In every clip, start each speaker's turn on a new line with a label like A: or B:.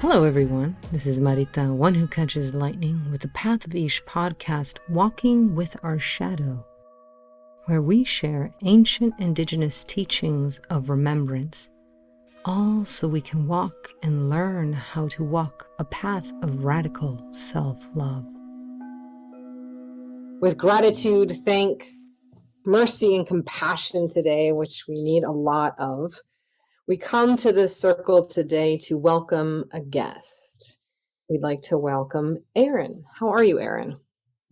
A: Hello, everyone. This is Marita, one who catches lightning, with the Path of Ish podcast, Walking with Our Shadow, where we share ancient Indigenous teachings of remembrance, all so we can walk and learn how to walk a path of radical self-love.
B: With gratitude, thanks, mercy, and compassion today, which we need a lot of, we come to this circle today to welcome a guest. We'd like to welcome Erin. How are you, Erin?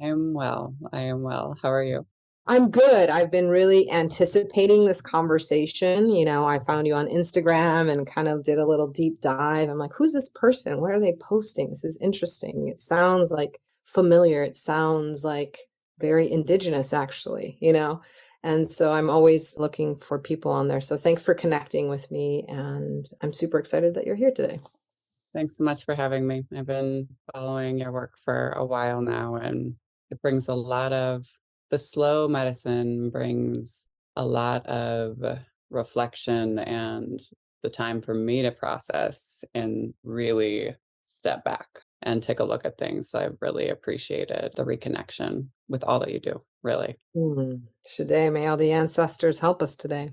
C: I am well. How are you?
B: I'm good. I've been really anticipating this conversation. I found you on Instagram and kind of did a little deep dive. I'm like, who's this person? What are they posting? This is interesting. It sounds like familiar. It sounds like very Indigenous, actually, And so I'm always looking for people on there. So thanks for connecting with me. And I'm super excited that you're here today.
C: Thanks so much for having me. I've been following your work for a while now, and it brings a lot of the slow medicine brings a lot of reflection and the time for me to process and really step back and take a look at things. So I've really appreciated the reconnection with all that you do, really.
B: Today, may all the ancestors help us today.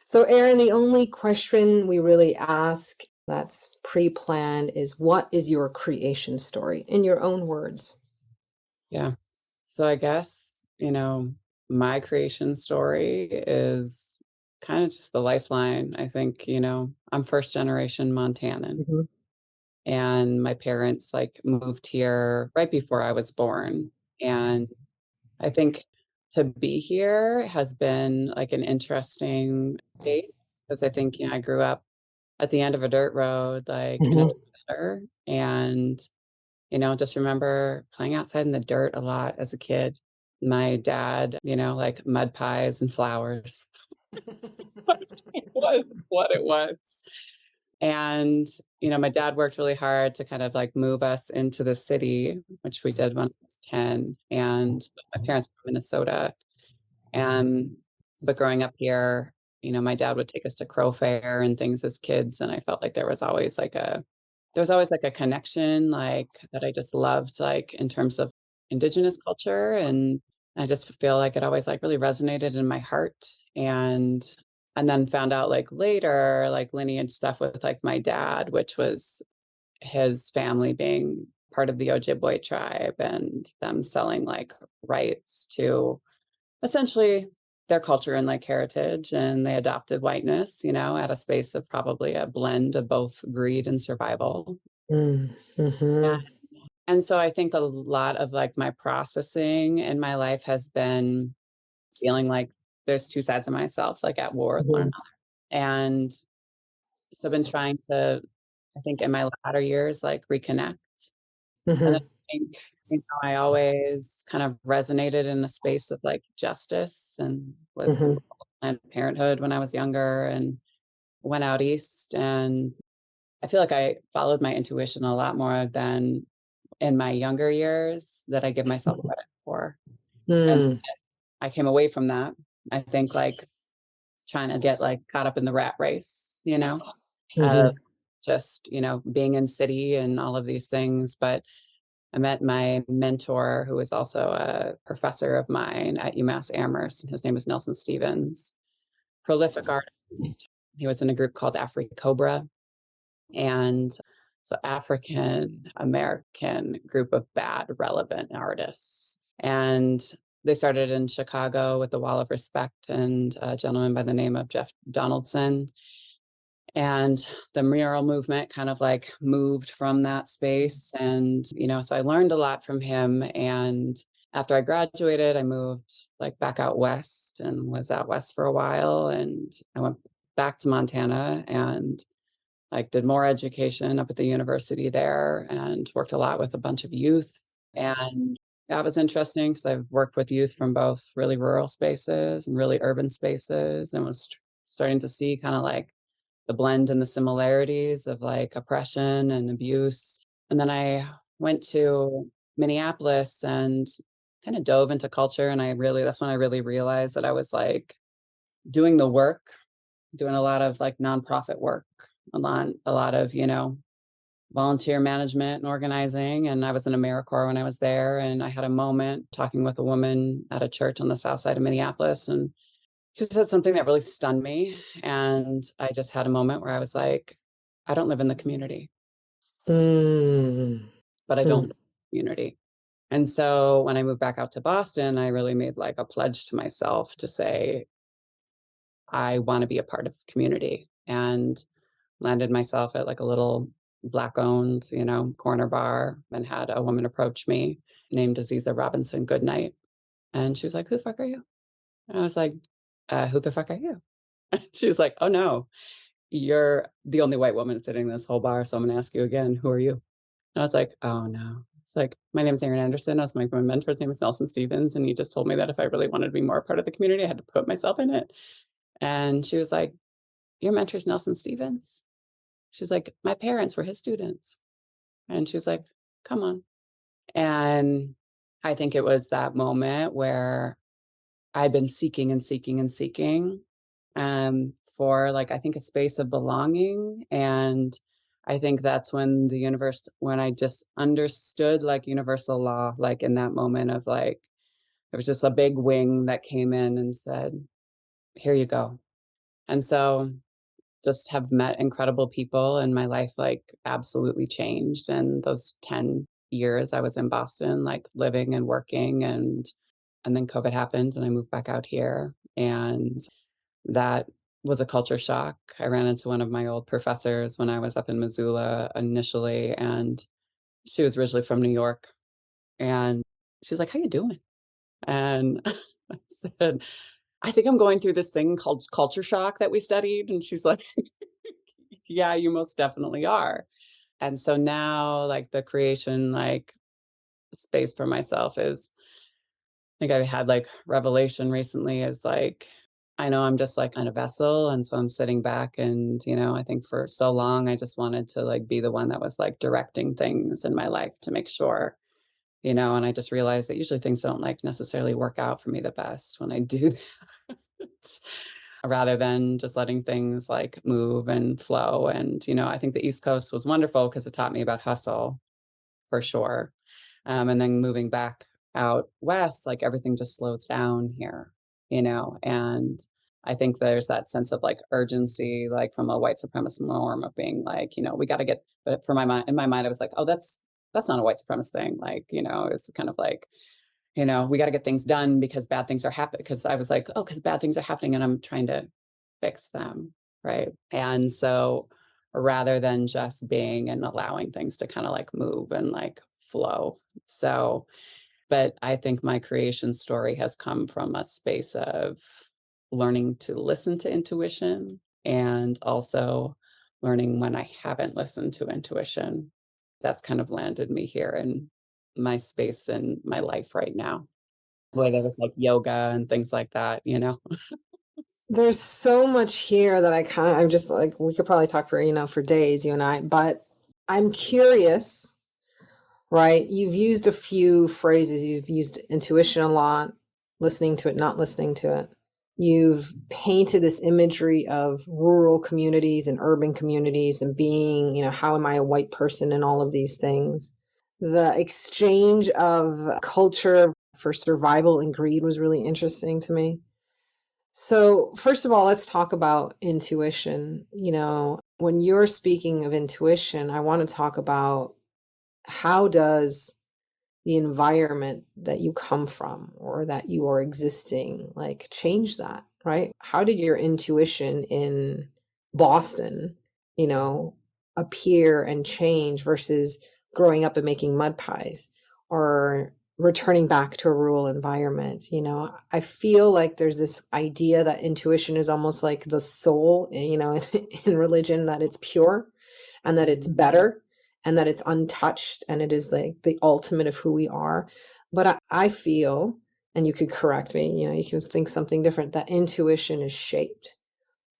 B: So, Erin, the only question we really ask that's pre-planned is, what is your creation story in your own words?
C: Yeah. So I guess, my creation story is kind of just the lifeline. I think, I'm first generation Montanan,
B: Mhm.
C: and my parents moved here right before I was born. And I think to be here has been like an interesting phase, because I think, I grew up at the end of a dirt road, in a
B: Mhm.
C: trailer, and just remember playing outside in the dirt a lot as a kid. My dad, mud pies and flowers. It was what it was. And, my dad worked really hard to kind of move us into the city, which we did when I was 10. And my parents were from Minnesota. And, but growing up here, my dad would take us to Crow Fair and things as kids. And I felt like there was always a connection that I just loved, in terms of Indigenous culture. And I just feel like it always really resonated in my heart. And then found out later lineage stuff with my dad, which was his family being part of the Ojibwe tribe and them selling rights to essentially their culture and heritage, and they adopted whiteness, at a space of probably a blend of both greed and survival.
B: Mhm.
C: And so I think a lot of my processing in my life has been feeling like there's two sides of myself at war with one
B: Mhm.
C: another. And so I've been trying to, I think in my latter years, reconnect. And then
B: Mhm.
C: I think, I always kind of resonated in a space of justice, and was
B: Mhm.
C: involved in Planned Parenthood when I was younger, and went out east. And I feel like I followed my intuition a lot more than in my younger years that I give myself credit for. And
B: Mm.
C: I came away from that. I think trying to get caught up in the rat race, of
B: Mhm.
C: just, being in city and all of these things. But I met my mentor, who was also a professor of mine at UMass Amherst. His name was Nelson Stevens, prolific artist. He was in a group called Cobra, and so African American group of bad relevant artists. And they started in Chicago with the Wall of Respect and a gentleman by the name of Jeff Donaldson. And the mural movement kind of moved from that space. And, so I learned a lot from him. And after I graduated, I moved back out west and was out west for a while. And I went back to Montana and did more education up at the university there, and worked a lot with a bunch of youth. And that was interesting because I've worked with youth from both really rural spaces and really urban spaces, and was starting to see kind of the blend and the similarities of oppression and abuse. And then I went to Minneapolis and kind of dove into culture. And that's when I really realized that I was doing the work, doing a lot of nonprofit work, a lot of, volunteer management and organizing. And I was in AmeriCorps when I was there. And I had a moment talking with a woman at a church on the south side of Minneapolis. And she said something that really stunned me. And I just had a moment where I was like, I don't live in the community, but I don't live in the community. And so when I moved back out to Boston, I really made like a pledge to myself to say, I want to be a part of the community, and landed myself at like a little Black owned, corner bar, and had a woman approach me named Aziza Robinson Goodnight. And she was like, who the fuck are you? And I was like, who the fuck are you? She was like, oh no, you're the only white woman sitting in this whole bar. So I'm going to ask you again, who are you? And I was like, oh no. It's like, my name is Erin Anderson. I was my mentor's name is Nelson Stevens. And he just told me that if I really wanted to be more a part of the community, I had to put myself in it. And she was like, your mentor's Nelson Stevens? She's like, my parents were his students. And she was like, come on. And I think it was that moment where I'd been seeking and seeking and seeking for like, I think a space of belonging. And I think that's when when I just understood like universal law, like in that moment of like, there was just a big wing that came in and said, here you go. And so just have met incredible people, and my life like absolutely changed. And those 10 years I was in Boston, like living and working, and then COVID happened and I moved back out here. And that was a culture shock. I ran into one of my old professors when I was up in Missoula initially, and she was originally from New York. And she was like, how you doing? And I said, I think I'm going through this thing called culture shock that we studied. And she's like, yeah, you most definitely are. And so now like the creation, like space for myself is, I think I've had like revelation recently is like, I know I'm just like kind of vessel. And so I'm sitting back and, I think for so long, I just wanted to like be the one that was like directing things in my life to make sure, and I just realized that usually things don't like necessarily work out for me the best when I do that. Rather than just letting things like move and flow. And, I think the East Coast was wonderful because it taught me about hustle for sure. And then moving back out west, like everything just slows down here, and I think there's that sense of like urgency, like from a white supremacist norm of being like, we got to get, but for my mind, in my mind, I was like, oh, that's not a white supremacist thing. Like, it's kind of like, we got to get things done because bad things are happening. Because I was like, oh, because bad things are happening and I'm trying to fix them. Right. And so rather than just being and allowing things to kind of like move and like flow. So, but I think my creation story has come from a space of learning to listen to intuition and also learning when I haven't listened to intuition. That's kind of landed me here in my space in my life right now, where there was like yoga and things like that.
B: There's so much here that I'm just like, we could probably talk for days, you and I, but I'm curious, right? You've used a few phrases. You've used intuition a lot, listening to it, not listening to it. You've painted this imagery of rural communities and urban communities and being, how am I a white person and all of these things. The exchange of culture for survival and greed was really interesting to me. So, first of all, let's talk about intuition. When you're speaking of intuition, I want to talk about how does the environment that you come from or that you are existing like change that, right? How did your intuition in Boston, appear and change versus growing up and making mud pies or returning back to a rural environment? I feel like there's this idea that intuition is almost like the soul, in religion, that it's pure and that it's better and that it's untouched and it is like the ultimate of who we are. But I feel, and you could correct me, you can think something different, that intuition is shaped,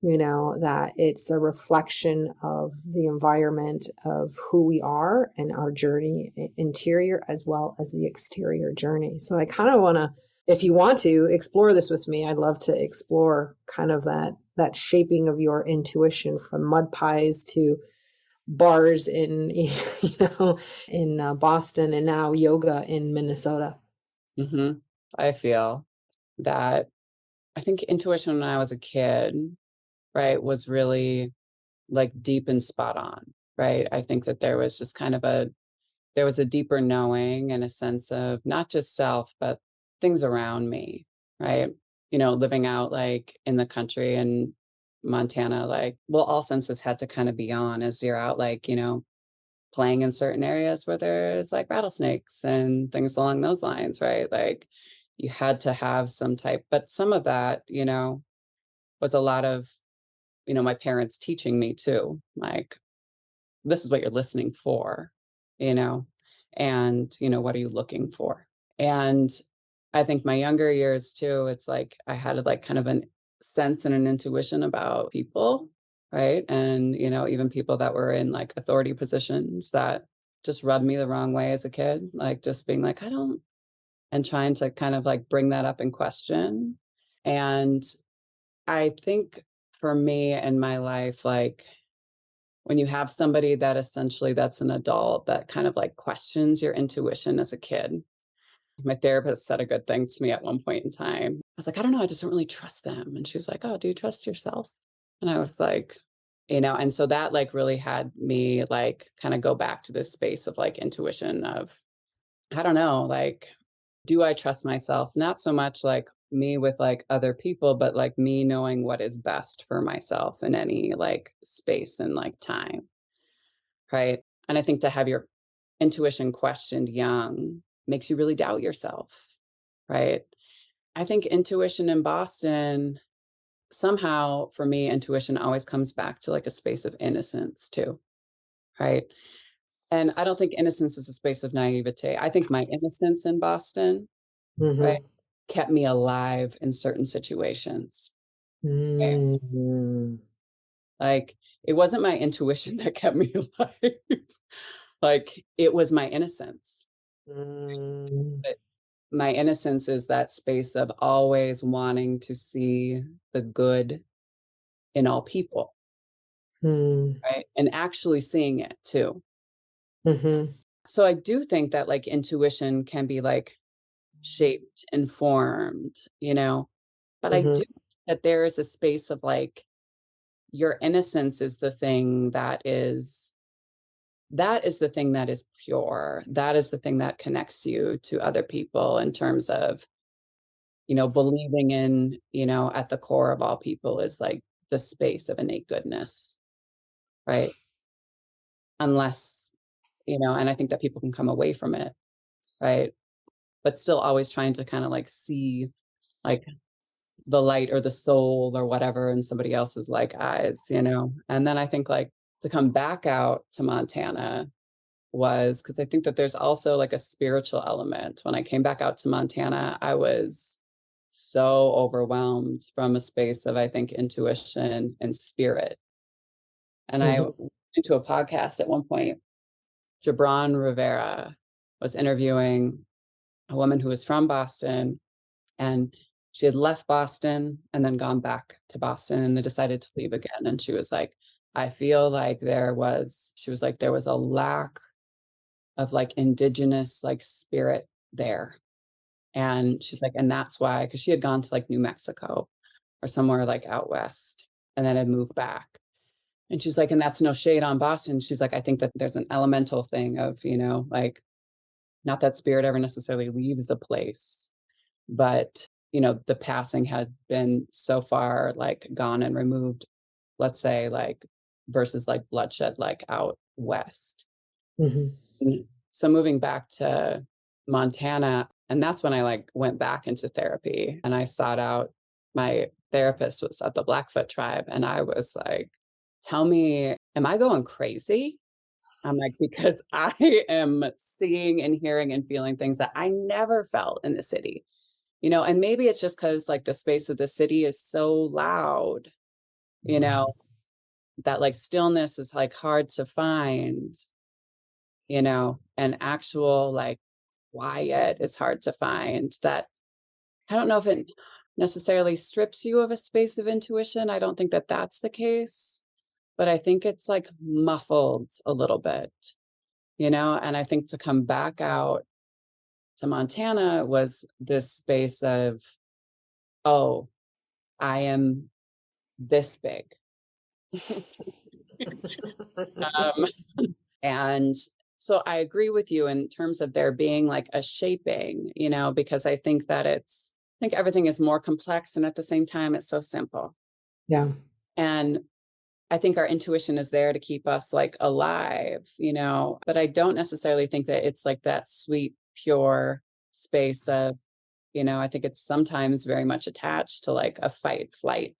B: that it's a reflection of the environment of who we are and our journey, interior as well as the exterior journey. So I kind of want to, if you want to explore this with me, I'd love to explore kind of that shaping of your intuition from mud pies to bars in, in Boston, and now yoga in Minnesota.
C: I feel that I think intuition when I was a kid, right, was really like deep and spot on, right? I think that there was just kind of there was a deeper knowing and a sense of not just self, but things around me, right? Living out like in the country in Montana, like, well, all senses had to kind of be on as you're out, like, playing in certain areas where there's like rattlesnakes and things along those lines, right? Like you had to have some type, but some of that, was a lot of, my parents teaching me too, like, this is what you're listening for, you know, and, what are you looking for? And I think my younger years too, it's like I had like kind of a sense and an intuition about people, right? And, even people that were in like authority positions that just rubbed me the wrong way as a kid, like just being like, I don't, and trying to kind of like bring that up in question. And I think for me in my life, like when you have somebody that essentially that's an adult that kind of like questions your intuition as a kid. My therapist said a good thing to me at one point in time. I was like, I don't know, I just don't really trust them. And she was like, oh, do you trust yourself? And I was like, and so that like really had me like kind of go back to this space of like intuition of, I don't know, like, do I trust myself? Not so much like me with like other people, but like me knowing what is best for myself in any like space and like time. Right. And I think to have your intuition questioned young makes you really doubt yourself. Right. I think intuition in Boston, somehow for me, intuition always comes back to like a space of innocence too. Right. And I don't think innocence is a space of naivete. I think my innocence in Boston, right,
B: Mm-hmm.
C: kept me alive in certain situations. Okay.
B: Mm-hmm.
C: Like it wasn't my intuition that kept me alive. Like it was my innocence.
B: Mm-hmm.
C: But my innocence is that space of always wanting to see the good in all people, right? And actually seeing it too.
B: Mm-hmm.
C: So I do think that like intuition can be like shaped, informed, but I
B: Mm-hmm.
C: do think that there is a space of like your innocence is the thing that is the thing that is pure. That is the thing that connects you to other people in terms of, believing in, at the core of all people is like the space of innate goodness, right? Unless, and I think that people can come away from it, right? But still always trying to kind of like see like the light or the soul or whatever in somebody else's like eyes. And then I think like to come back out to Montana was because I think that there's also like a spiritual element. When I came back out to Montana, I was so overwhelmed from a space of, I think, intuition and spirit. And I
B: Mm-hmm.
C: went to a podcast at one point. Gibran Rivera was interviewing a woman who was from Boston, and she had left Boston and then gone back to Boston and then decided to leave again. And she was like, I feel like she was like, there was a lack of like indigenous like spirit there. And she's like, and that's why, because she had gone to like New Mexico or somewhere like out west and then had moved back. And she's like, and that's no shade on Boston. She's like, I think that there's an elemental thing of, like not that spirit ever necessarily leaves a place, but, the passing had been so far like gone and removed, let's say, like versus like bloodshed, like out west.
B: Mm-hmm.
C: And so moving back to Montana, and that's when I like went back into therapy and I sought out my therapist was at the Blackfoot tribe. And I was like, tell me, am I going crazy? I'm like, because I am seeing and hearing and feeling things that I never felt in the city, and maybe it's just because like the space of the city is so loud, you know, that like stillness is like hard to find, and actual like quiet is hard to find. That I don't know if it necessarily strips you of a space of intuition. I don't think that that's the case, but I think it's like muffled a little bit, you know, and I think to come back out to Montana was this space of, oh, I am this big. um, and so I agree with you in terms of there being like a shaping, you know, because I think that I think everything is more complex and at the same time it's so simple.
B: Yeah.
C: And I think our intuition is there to keep us like alive, you know, but I don't necessarily think that it's like that sweet, pure space of, you know, I think it's sometimes very much attached to like a fight, flight,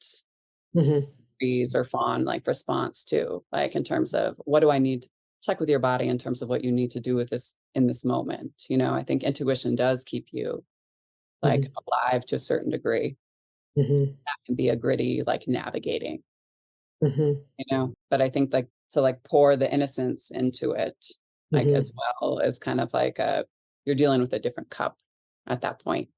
B: Mm-hmm.
C: freeze or fawn like response to, like in terms of what do I need to check with your body in terms of what you need to do with this in this moment. You know, I think intuition does keep you like alive to a certain degree.
B: Mm-hmm.
C: That can be a gritty like navigating,
B: Mm-hmm.
C: you know, but I think like to like pour the innocence into it, like
B: Mm-hmm.
C: as well as kind of like you're dealing with a different cup at that point.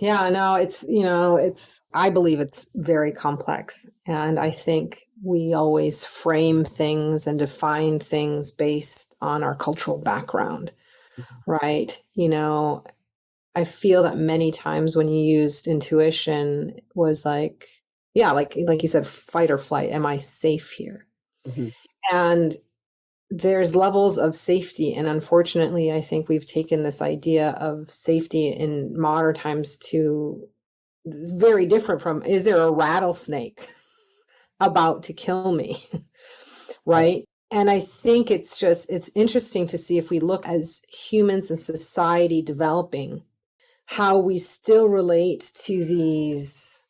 B: Yeah, no, it's, I believe it's very complex. And I think we always frame things and define things based on our cultural background, right? I feel that many times when you used intuition was like, yeah, like you said, fight or flight. Am I safe here?
C: Mhm.
B: And there's levels of safety. And unfortunately, I think we've taken this idea of safety in modern times to it's very different from, is there a rattlesnake about to kill me?
C: Right.
B: Right. And I think it's interesting to see if we look as humans and society developing, how we still relate to these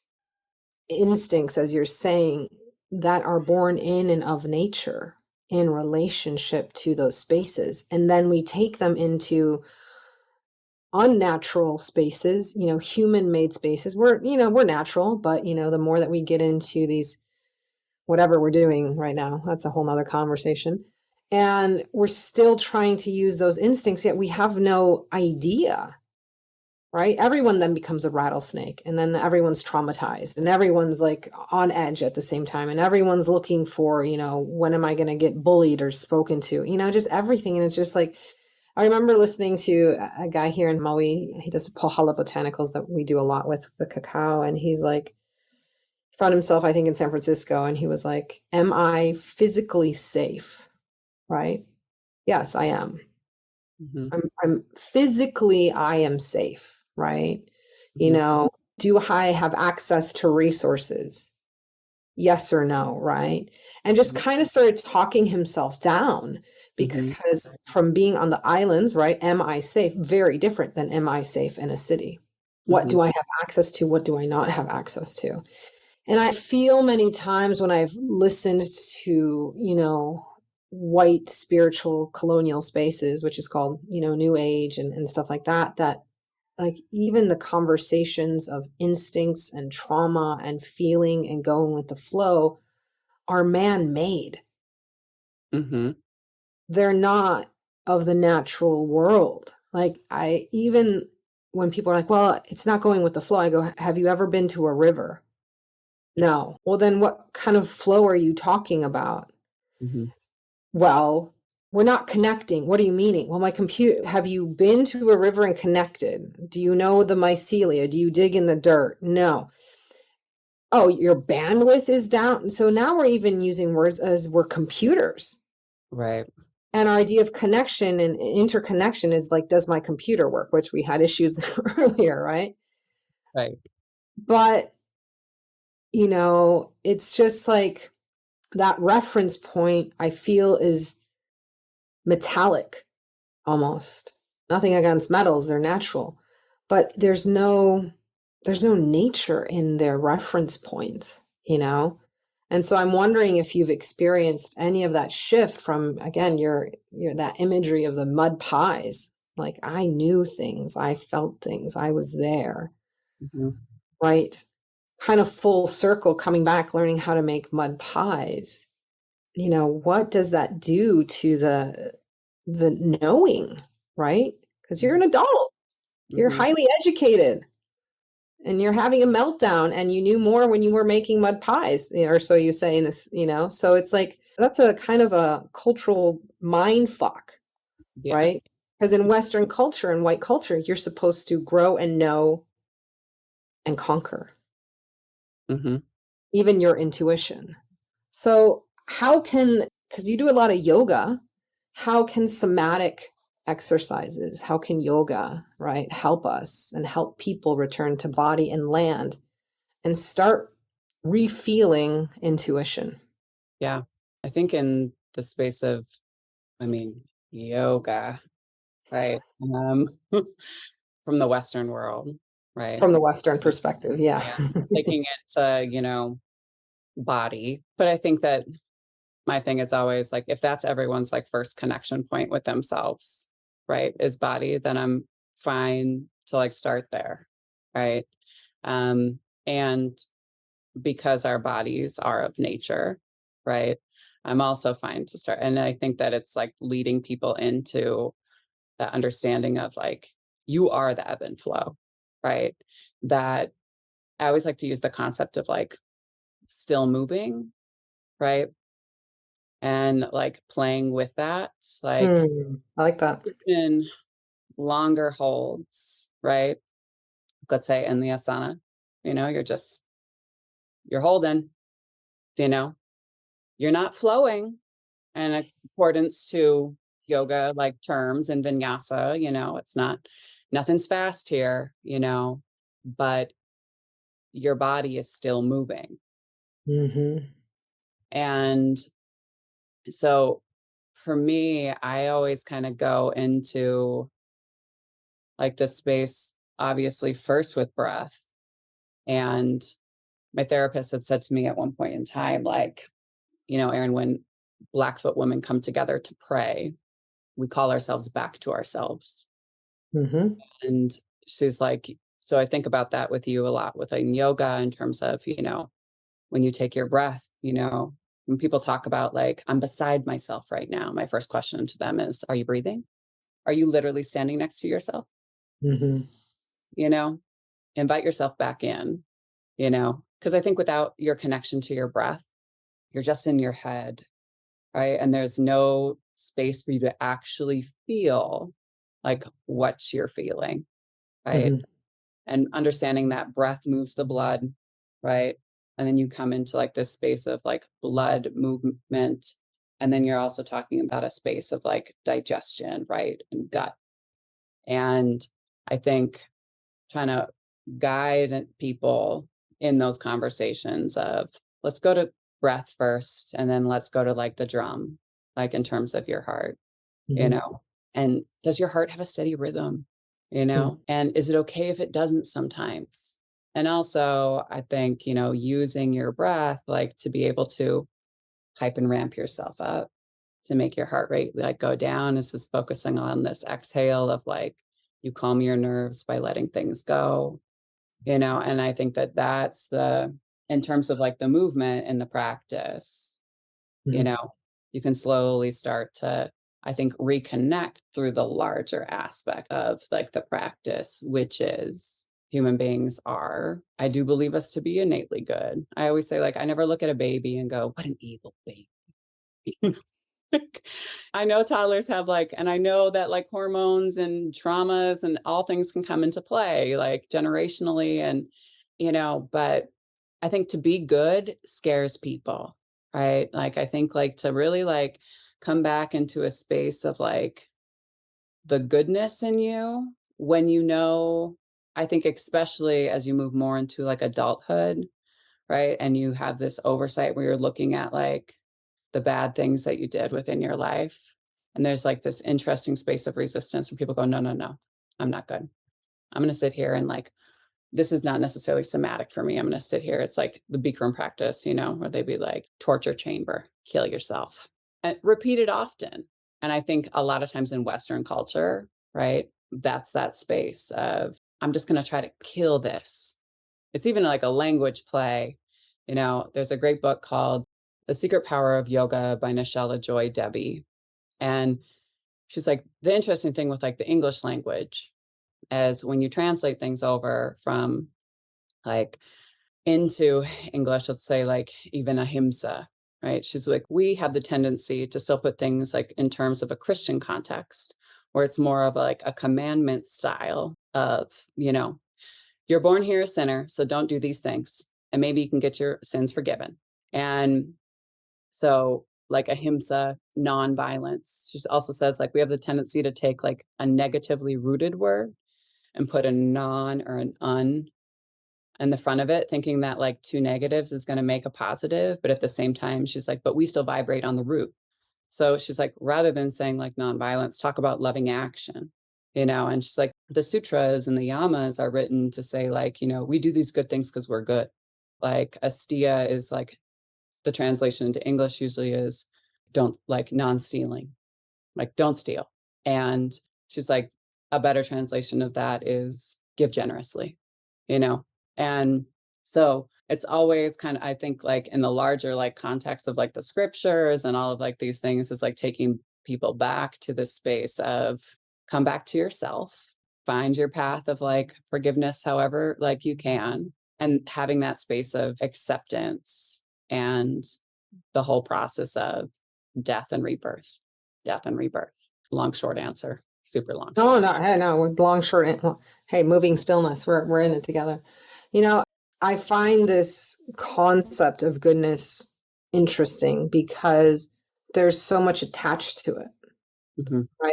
B: instincts, as you're saying, that are born in and of nature in relationship to those spaces. And then we take them into unnatural spaces, human made spaces. We're natural, but the more that we get into these, whatever we're doing right now, that's a whole nother conversation. And we're still trying to use those instincts, yet we have no idea, right? Everyone then becomes a rattlesnake, and then everyone's traumatized, and everyone's like on edge at the same time, and everyone's looking for, when am I going to get bullied or spoken to, just everything. And it's just like, I remember listening to a guy here in Maui. He does Pohala Botanicals that we do a lot with the cacao. And he's like, found himself, I think, in San Francisco. And he was like, am I physically safe? Right? Yes, I am.
C: Mhm.
B: I'm physically, I am safe. Right?
C: Mhm.
B: Do I have access to resources? Yes or no, right? And just
C: Mhm.
B: kind of started talking himself down,
C: Mhm.
B: because from being on the islands, right? Am I safe? Very different than am I safe in a city? What
C: Mhm.
B: do I have access to? What do I not have access to? And I feel many times when I've listened to, white spiritual colonial spaces, which is called, New Age and stuff like that, that like even the conversations of instincts and trauma and feeling and going with the flow are man-made.
C: Mhm.
B: They're not of the natural world. Like even when people are like, well, it's not going with the flow, I go, have you ever been to a river? No. Well, then what kind of flow are you talking about?
C: Mhm.
B: Well, we're not connecting. What are you meaning? Well, my computer, have you been to a river and connected? Do you know the mycelia? Do you dig in the dirt? No. Oh, your bandwidth is down. So now we're even using words as we're computers.
C: Right.
B: And our idea of connection and interconnection is like, does my computer work? Which we had issues earlier, right?
C: Right.
B: But, it's just like that reference point, I feel, is metallic almost. Nothing against metals, they're natural. But there's no nature in their reference points. And so I'm wondering if you've experienced any of that shift from, again, your that imagery of the mud pies. Like, I knew things, I felt things, I was there,
C: Mhm.
B: right? Kind of full circle, coming back, learning how to make mud pies. What does that do to the knowing, right? Because you're an adult, you're
C: Mhm.
B: highly educated. and you're having a meltdown, and you knew more when you were making mud pies, or so you say in this, so it's like that's a kind of a cultural mind fuck,
C: Yeah.
B: right? Because in Western culture and white culture, you're supposed to grow and know and conquer, even your intuition. So how can, because you do a lot of yoga, how can somatic exercises, how can yoga, right, help us and help people return to body and land and start refeeling intuition?
C: Yeah. I think in the space of, yoga, right? From the Western world, right?
B: From the Western perspective, yeah.
C: Yeah. Taking it to, body. But I think that my thing is always like, if that's everyone's like first connection point with themselves, right, is body, then I'm fine to like start there, right? And because our bodies are of nature, right, I'm also fine to start. And I think that it's like leading people into the understanding of like, you are the ebb and flow, right? That I always like to use the concept of like still moving, right? And like playing with that, like
B: I like that.
C: in longer holds, right? Let's say in the asana, you're holding, you know, you're not flowing in accordance to yoga like terms and vinyasa, it's not, nothing's fast here, but your body is still moving. And so for me, I always kind of go into like this space, obviously, first with breath. And my therapist had said to me at one point in time, like, Erin, when Blackfoot women come together to pray, we call ourselves back to ourselves. And she's like, so I think about that with you a lot within yoga in terms of, when you take your breath, when people talk about like, I'm beside myself right now, my first question to them is, are you breathing? Are you literally standing next to yourself? Invite yourself back in, because I think without your connection to your breath, you're just in your head, right? And there's no space for you to actually feel like what you're feeling, right? And understanding that breath moves the blood, right? And then you come into like this space of like blood movement. And then you're also talking about a space of like digestion, right? And gut. And I think trying to guide people in those conversations of let's go to breath first, and then let's go to like the drum, like in terms of your heart, and does your heart have a steady rhythm, and is it okay if it doesn't sometimes? And also, I think, using your breath, like to be able to hype and ramp yourself up to make your heart rate like go down. Is just focusing on this exhale of like, you calm your nerves by letting things go, and I think that that's in terms of like the movement and the practice, you can slowly start to, I think, reconnect through the larger aspect of like the practice, which is human beings are, I do believe us to be innately good. I always say, like, I never look at a baby and go, what an evil baby. I know toddlers have like, and I know that like hormones and traumas and all things can come into play, like generationally, and, but I think to be good scares people, right? Like, I think like to really like come back into a space of like the goodness in you when, I think especially as you move more into like adulthood, right? And you have this oversight where you're looking at like the bad things that you did within your life. And there's like this interesting space of resistance where people go, no, no, no, I'm not good. I'm going to sit here and like, this is not necessarily somatic for me. I'm going to sit here. It's like the Bikram practice, where they'd be like, torture chamber, kill yourself, and repeat it often. And I think a lot of times in Western culture, right, that's that space of, I'm just going to try to kill this. It's even like a language play. There's a great book called The Secret Power of Yoga by Nichelle Joy Debbie. And she's like, the interesting thing with like the English language is when you translate things over from like into English, let's say like even ahimsa, right? She's like, we have the tendency to still put things like in terms of a Christian context, where it's more of like a commandment style of, you're born here a sinner, so don't do these things. And maybe you can get your sins forgiven. And so like ahimsa, non-violence. She also says like we have the tendency to take like a negatively rooted word and put a non or an un in the front of it, thinking that like two negatives is going to make a positive. But at the same time, she's like, but we still vibrate on the root. So she's like, rather than saying like nonviolence, talk about loving action, and she's like, the sutras and the yamas are written to say like, we do these good things because we're good. Like asteya is like the translation into English usually is don't like non-stealing, like don't steal. And she's like, a better translation of that is give generously, and so it's always kind of, I think like in the larger like context of like the scriptures and all of like these things is like taking people back to this space of come back to yourself, find your path of like forgiveness however like you can, and having that space of acceptance and the whole process of death and rebirth. Long, short answer. Super long.
B: No, no, hey, no, we're long, short. Hey, moving stillness. We're in it together. I find this concept of goodness interesting because there's so much attached to it, right?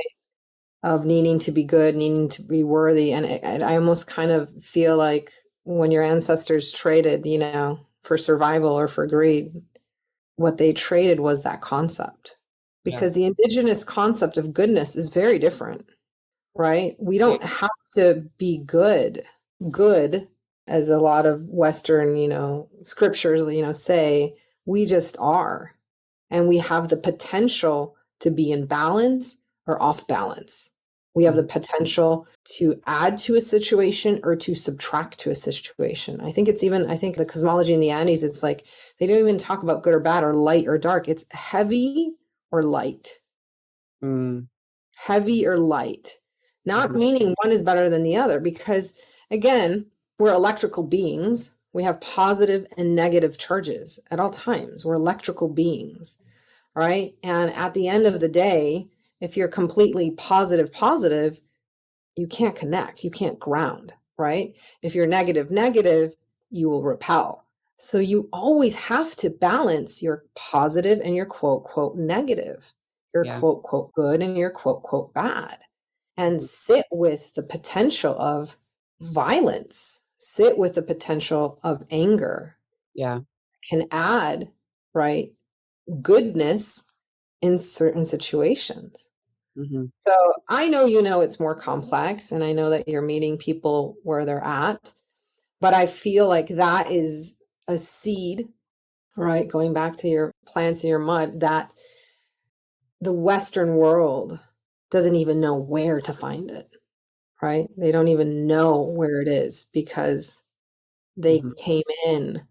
B: Of needing to be good, needing to be worthy. And I almost kind of feel like when your ancestors traded, for survival or for greed, what they traded was that concept. Because the indigenous concept of goodness is very different, right? We don't have to be good, as a lot of Western, scriptures, say, we just are. And we have the potential to be in balance or off balance. We have the potential to add to a situation or to subtract to a situation. I think the cosmology in the Andes, it's like, they don't even talk about good or bad or light or dark. It's heavy or light. Heavy or light. Not meaning one is better than the other, because again, we're electrical beings. We have positive and negative charges at all times. We're electrical beings, right? And at the end of the day, if you're completely positive, you can't connect, you can't ground, right? If you're negative, you will repel. So you always have to balance your positive and your quote, quote, negative, your quote, quote, good and your quote, quote, bad, and sit with the potential of violence, sit with the potential of anger. Can add, right, goodness in certain situations. So I know it's more complex, and I know that you're meeting people where they're at, but I feel like that is a seed, right? Going back to your plants in your mud, that the Western world doesn't even know where to find it, right? They don't even know where it is because they came in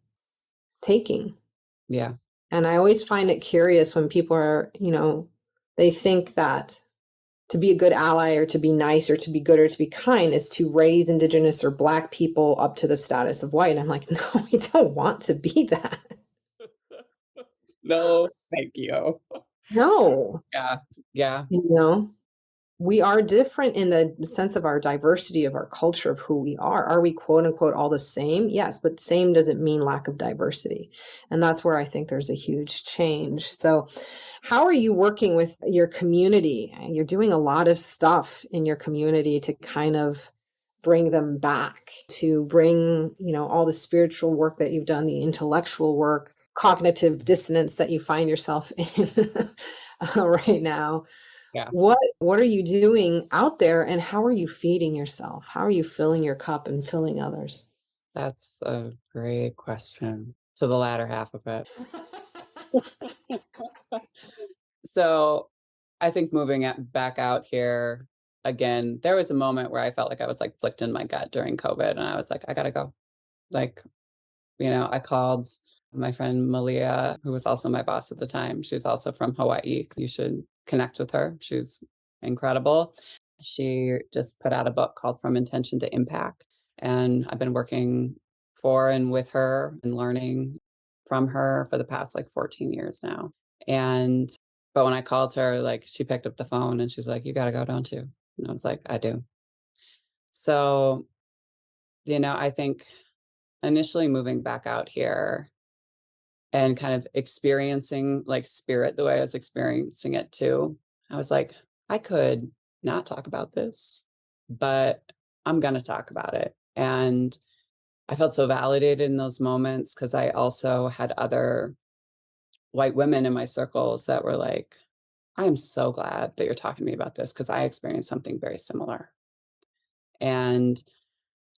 B: taking. And I always find it curious when people are, they think that to be a good ally or to be nice or to be good or to be kind is to raise Indigenous or Black people up to the status of white. And I'm like, no, we don't want to be that.
C: No, thank you.
B: No.
C: Yeah.
B: We are different in the sense of our diversity of our culture of who we are. Are we quote unquote all the same? Yes, but same doesn't mean lack of diversity. And that's where I think there's a huge change. So how are you working with your community? You're doing a lot of stuff in your community to kind of bring them back, to bring, all the spiritual work that you've done, the intellectual work, cognitive dissonance that you find yourself in right now. What are you doing out there, and how are you feeding yourself? How are you filling your cup and filling others?
C: That's a great question. So the latter half of it. So I think moving back out here again, there was a moment where I felt like I was like flicked in my gut during COVID, and I was like, I gotta go. Like, I called my friend Malia, who was also my boss at the time. She's also from Hawaii. You should connect with her. She's incredible. She just put out a book called From Intention to Impact. And I've been working for and with her and learning from her for the past like 14 years now. And, but when I called her, like she picked up the phone and she's like, you got to go, don't you? And I was like, I do. So, I think initially moving back out here and kind of experiencing like spirit the way I was experiencing it too, I was like, I could not talk about this, but I'm going to talk about it. And I felt so validated in those moments because I also had other white women in my circles that were like, I am so glad that you're talking to me about this because I experienced something very similar. And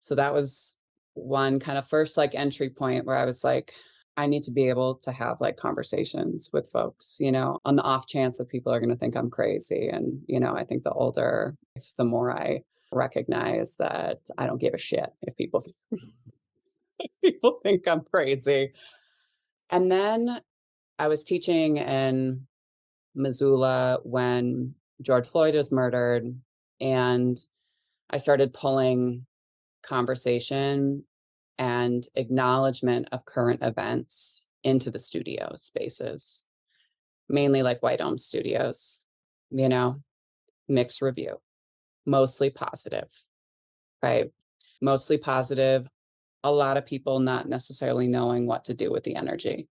C: so that was one kind of first like entry point where I was like, I need to be able to have like conversations with folks, on the off chance that people are going to think I'm crazy. And, I think the older, the more I recognize that I don't give a shit if people, if people think I'm crazy. And then I was teaching in Missoula when George Floyd was murdered. And I started pulling conversation and acknowledgement of current events into the studio spaces, mainly like white owned studios, mixed review, mostly positive, right? Mostly positive. A lot of people not necessarily knowing what to do with the energy,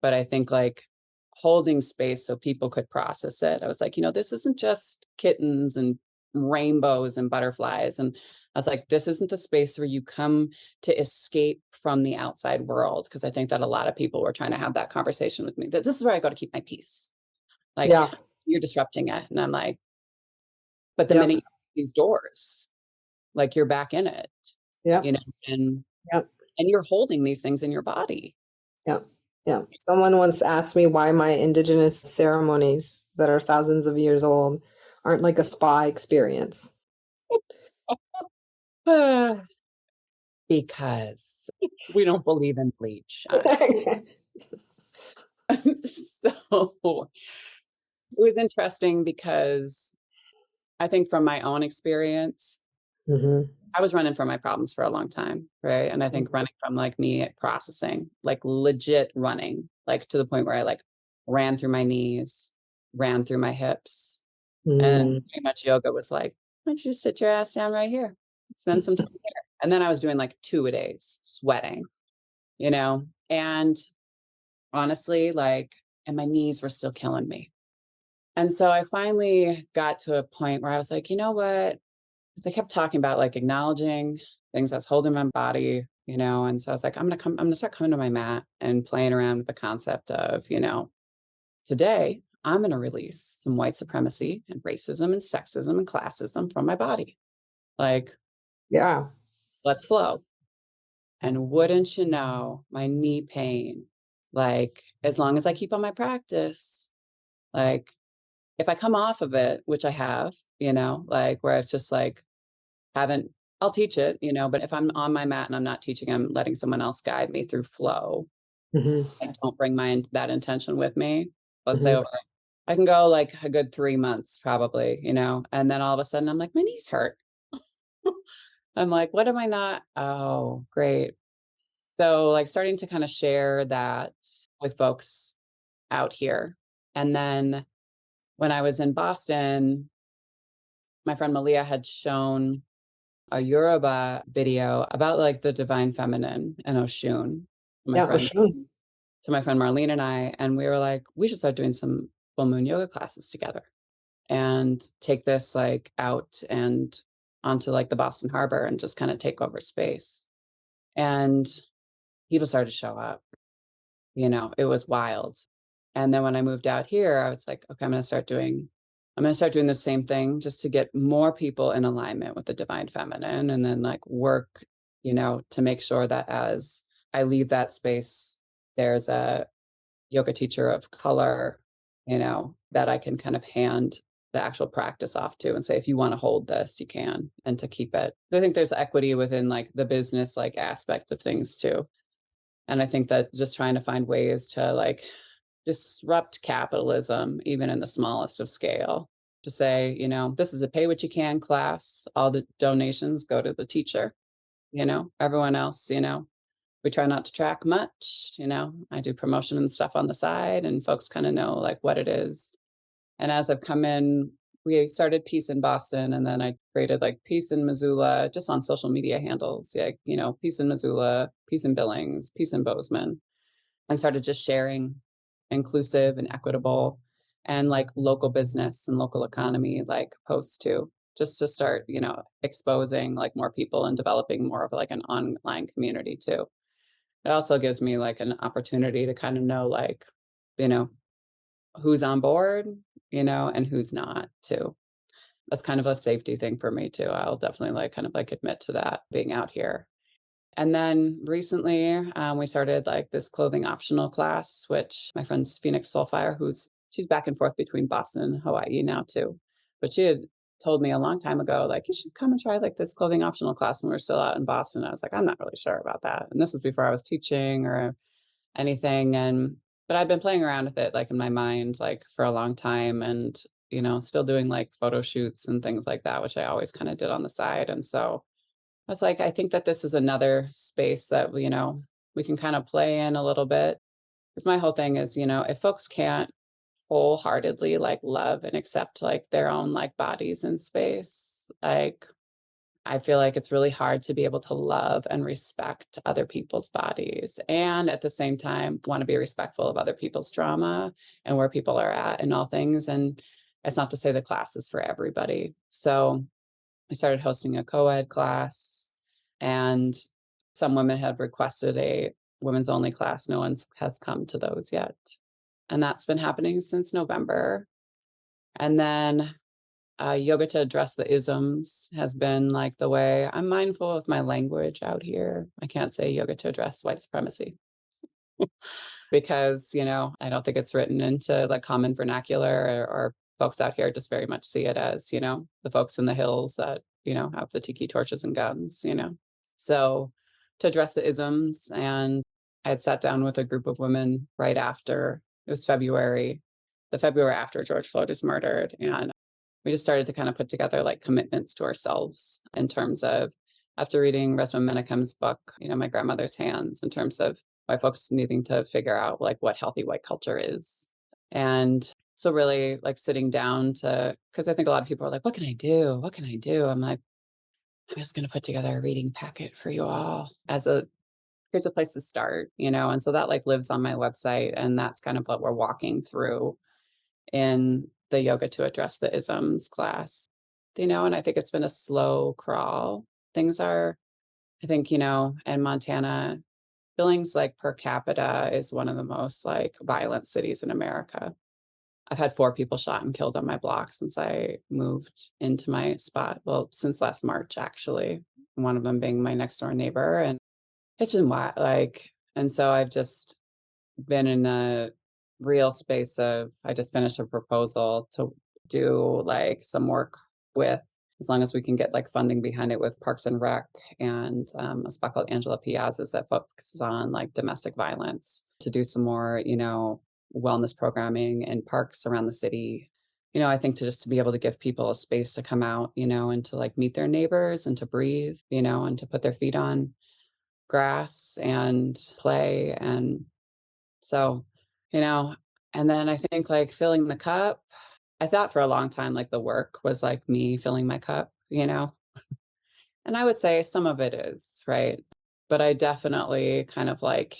C: but I think like holding space so people could process it. I was like, this isn't just kittens and rainbows and butterflies. And I was like, this isn't the space where you come to escape from the outside world. Because I think that a lot of people were trying to have that conversation with me, that this is where I go to keep my peace. Like,
B: Yeah.
C: you're disrupting it. And I'm like, but the
B: Yep.
C: minute you open these doors, like you're back in it,
B: Yep.
C: and
B: Yep.
C: and you're holding these things in your body.
B: Yep. Yeah. Someone once asked me why my indigenous ceremonies that are thousands of years old aren't like a spa experience.
C: Because we don't believe in bleach. So it was interesting because I think from my own experience,
B: Mm-hmm.
C: I was running from my problems for a long time, right? And I think running from like me processing, like legit running, like to the point where I like ran through my knees, ran through my hips, and pretty much yoga was like, why don't you just sit your ass down right here, spend some time here. And then I was doing like 2-a-days, sweating, and honestly, like, and my knees were still killing me. And so I finally got to a point where I was like, you know what? Because they kept talking about like acknowledging things I was holding in my body, and so I was like, I'm gonna start coming to my mat and playing around with the concept of, today I'm gonna release some white supremacy and racism and sexism and classism from my body. Like,
B: Yeah.
C: let's flow. And wouldn't you know, my knee pain, like, as long as I keep on my practice, like, if I come off of it, which I have, like, where it's just like, haven't, I'll teach it, but if I'm on my mat and I'm not teaching, I'm letting someone else guide me through flow.
B: Mm-hmm.
C: I don't bring that intention with me. Let's say
B: Mm-hmm.
C: I can go like a good 3 months probably, and then all of a sudden I'm like, my knees hurt. I'm like, what am I not? Oh, great. So like starting to kind of share that with folks out here. And then when I was in Boston, my friend Malia had shown a Yoruba video about like the divine feminine and Oshun.
B: Yeah, for sure.
C: To my friend Marlene and I, and we were like, we should start doing some full moon yoga classes together and take this like out and onto like the Boston Harbor and just kind of take over space. And people started to show up. It was wild. And then when I moved out here, I was like, okay, I'm going to start doing the same thing just to get more people in alignment with the divine feminine, and then like work, to make sure that as I leave that space, there's a yoga teacher of color, that I can kind of hand the actual practice off to and say, if you want to hold this, you can, and to keep it. I think there's equity within like the business like aspect of things too. And I think that just trying to find ways to like disrupt capitalism, even in the smallest of scale, to say, this is a pay what you can class. All the donations go to the teacher, everyone else, we try not to track much, I do promotion and stuff on the side and folks kind of know like what it is. And as I've come in, we started Peace in Boston and then I created like Peace in Missoula just on social media handles. Yeah, Peace in Missoula, Peace in Billings, Peace in Bozeman, and started just sharing inclusive and equitable and like local business and local economy like posts too, just to start, exposing like more people and developing more of like an online community too. It also gives me like an opportunity to kind of know like, you know, who's on board, and who's not too. That's kind of a safety thing for me too. I'll definitely like kind of like admit to that being out here. And then recently, we started like this clothing optional class, which my friend's Phoenix Soulfire, she's back and forth between Boston and Hawaii now too. But she had told me a long time ago, like, you should come and try like this clothing optional class when we're still out in Boston. I was like, I'm not really sure about that. And this was before I was teaching or anything. But I've been playing around with it like in my mind, like for a long time and, still doing like photo shoots and things like that, which I always kind of did on the side. And so I was like, I think that this is another space that, we can kind of play in a little bit. Because my whole thing is, if folks can't wholeheartedly like love and accept like their own like bodies in space, like I feel like it's really hard to be able to love and respect other people's bodies and at the same time want to be respectful of other people's trauma and where people are at and all things. And it's not to say the class is for everybody. So I started hosting a co-ed class and some women have requested a women's only class. No one has come to those yet. And that's been happening since November. And then yoga to address the isms has been like the way I'm mindful of my language out here. I can't say yoga to address white supremacy because, I don't think it's written into the common vernacular or folks out here just very much see it as, the folks in the hills that, have the tiki torches and guns. So to address the isms, and I had sat down with a group of women right after, it was February, the February after George Floyd is murdered. And we just started to kind of put together like commitments to ourselves in terms of after reading Resmaa Menakem's book, My Grandmother's Hands, in terms of why folks needing to figure out like what healthy white culture is. And so really like sitting down because I think a lot of people are like, what can I do? What can I do? I'm like, I'm just going to put together a reading packet for you all here's a place to start, and so that like lives on my website. And that's kind of what we're walking through in the yoga to address the isms class, and I think it's been a slow crawl. Things are, I think, in Montana, Billings like per capita is one of the most like violent cities in America. I've had 4 people shot and killed on my block since I moved into my spot. Well, since last March, actually, one of them being my next door neighbor. And it's been wild, like, and so I've just been in a real space of, I just finished a proposal to do like some work with, as long as we can get like funding behind it, with Parks and Rec and a spot called Angela Piazza's that focuses on like domestic violence, to do some more, wellness programming in parks around the city. I think to be able to give people a space to come out, and to like meet their neighbors and to breathe, and to put their feet on grass and play. And so, and then I think like filling the cup, I thought for a long time, like the work was like me filling my cup. And I would say some of it is, right? But I definitely kind of like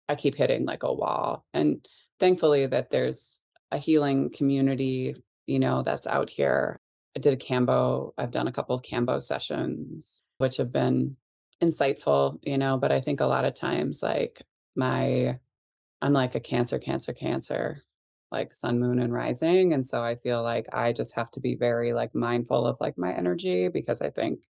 C: I keep hitting like a wall. And thankfully that there's a healing community, that's out here. I did a Cambo, I've done a couple of Cambo sessions, which have been insightful, but I think a lot of times like I'm like a cancer, like sun, moon, and rising. And so I feel like I just have to be very like mindful of like my energy, because I think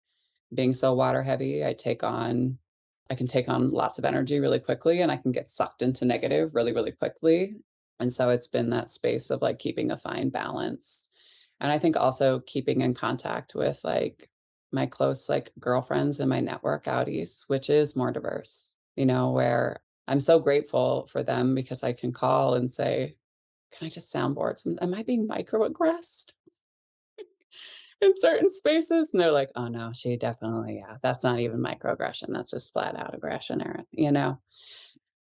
C: being so water heavy, I can take on lots of energy really quickly and I can get sucked into negative really, really quickly. And so it's been that space of like keeping a fine balance. And I think also keeping in contact with like my close like girlfriends in my network out east, which is more diverse, where I'm so grateful for them because I can call and say, can I just soundboard some? Am I being microaggressed? in certain spaces. And they're like, oh no, she definitely, yeah, that's not even microaggression. That's just flat out aggression, Erin.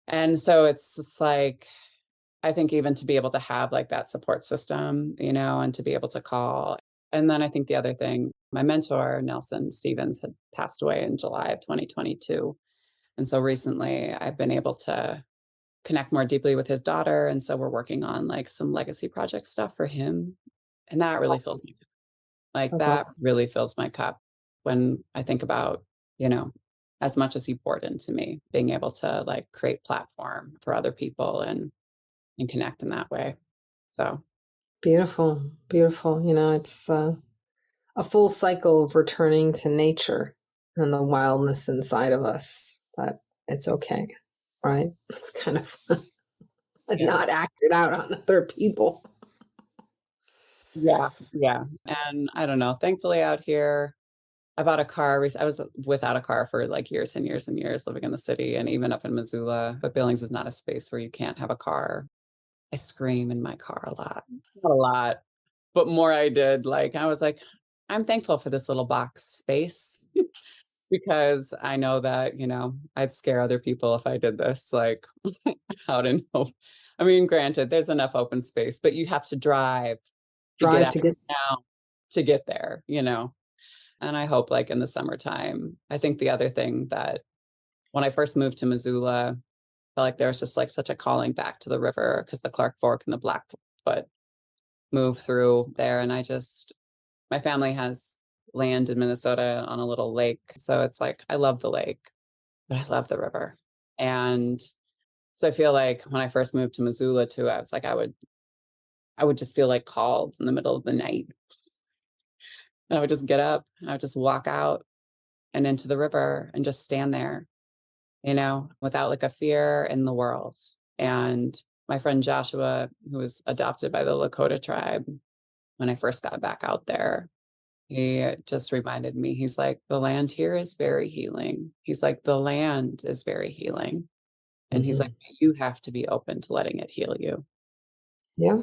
C: And so it's just like, I think even to be able to have like that support system, and to be able to call. And then I think the other thing, my mentor, Nelson Stevens, had passed away in July of 2022. And so recently I've been able to connect more deeply with his daughter. And so we're working on like some legacy project stuff for him. And that really fills
B: Awesome.
C: me. Like
B: That's
C: that
B: awesome.
C: really fills my cup when I think about, you know, as much as he poured into me, being able to like create platform for other people and connect in that way. So
B: Beautiful, beautiful. It's a full cycle of returning to nature and the wildness inside of us, that it's okay, right? It's kind of
C: yeah.
B: not acted out on other people.
C: Yeah, yeah. And I don't know, thankfully out here, I bought a car. I was without a car for like years and years and years living in the city and even up in Missoula. But Billings is not a space where you can't have a car. I scream in my car a lot. Not a lot, but more I did. Like I was like, I'm thankful for this little box space because I know that, I'd scare other people if I did this, like out in hope. I mean, granted, there's enough open space, but you have to drive to get
B: Drive
C: out
B: to get
C: of town to get there. And I hope like in the summertime, I think the other thing that when I first moved to Missoula, I felt like there was just like such a calling back to the river because the Clark Fork and the Blackfoot move through there. And my family has land in Minnesota on a little lake. So it's like, I love the lake, but I love the river. And so I feel like when I first moved to Missoula too, I was like, I would just feel like called in the middle of the night. And I would just get up and I would just walk out and into the river and just stand there, without like a fear in the world. And my friend Joshua, who was adopted by the Lakota tribe, when I first got back out there, he just reminded me, he's like, the land here is very healing. He's like, the land is very healing. And he's like,
B: Mhm.
C: you have to be open to letting it heal you.
B: Yeah.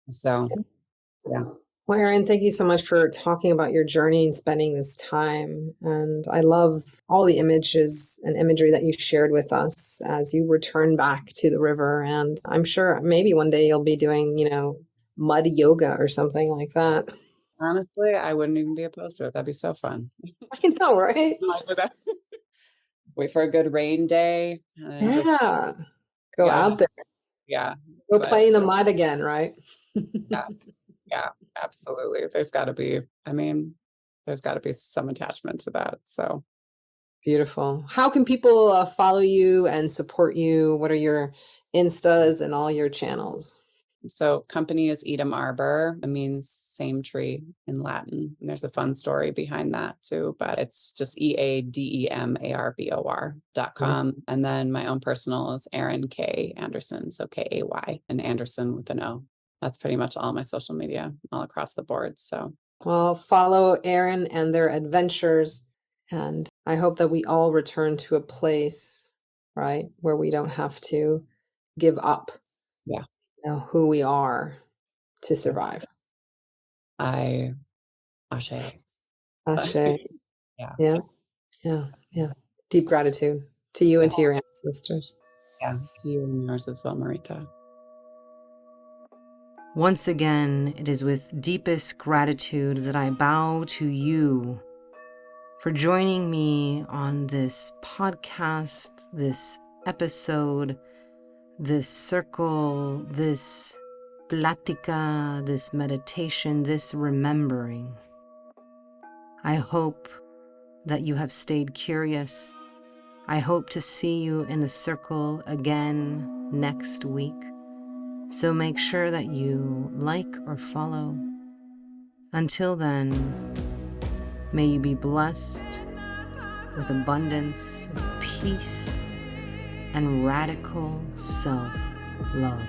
C: So, yeah.
B: Well, Erin, thank you so much for talking about your journey and spending this time. And I love all the images and imagery that you shared with us as you return back to the river. And I'm sure maybe one day you'll be doing, mud yoga or something like that.
C: Honestly, I wouldn't even be opposed to it. That'd be so fun.
B: I know, right?
C: Like with that. Wait for a good rain day and just,
B: Yeah. Go
C: yeah,
B: out there.
C: yeah.
B: Go
C: But
B: play in the mud again, right?
C: yeah, yeah, absolutely. There's got to be some attachment to that. So,
B: Beautiful. How can people follow you and support you? What are your Instas and all your channels?
C: company is Edam Arbor. It means same tree in Latin. And there's a fun story behind that too, but it's just EADEMARBOR.com. And then my own personal is Erin K. Anderson. So KAY and Anderson with an O. That's pretty much all my social media all across the board. So
B: Well, follow Erin and their adventures. And I hope that we all return to a place, right, where we don't have to give up
C: yeah,
B: who we are to
C: yeah.
B: survive.
C: Ashe.
B: Ashe.
C: Yeah.
B: Yeah, yeah, yeah. Deep gratitude to you
C: Yeah.
B: and to your ancestors.
C: Yeah. To you and yours as well, Marita.
A: Once again, it is with deepest gratitude that I bow to you for joining me on this podcast, this episode, this circle, this plática, this meditation, this remembering. I hope that you have stayed curious. I hope to see you in the circle again next week. So make sure that you like or follow. Until then, may you be blessed with abundance of peace and radical self-love.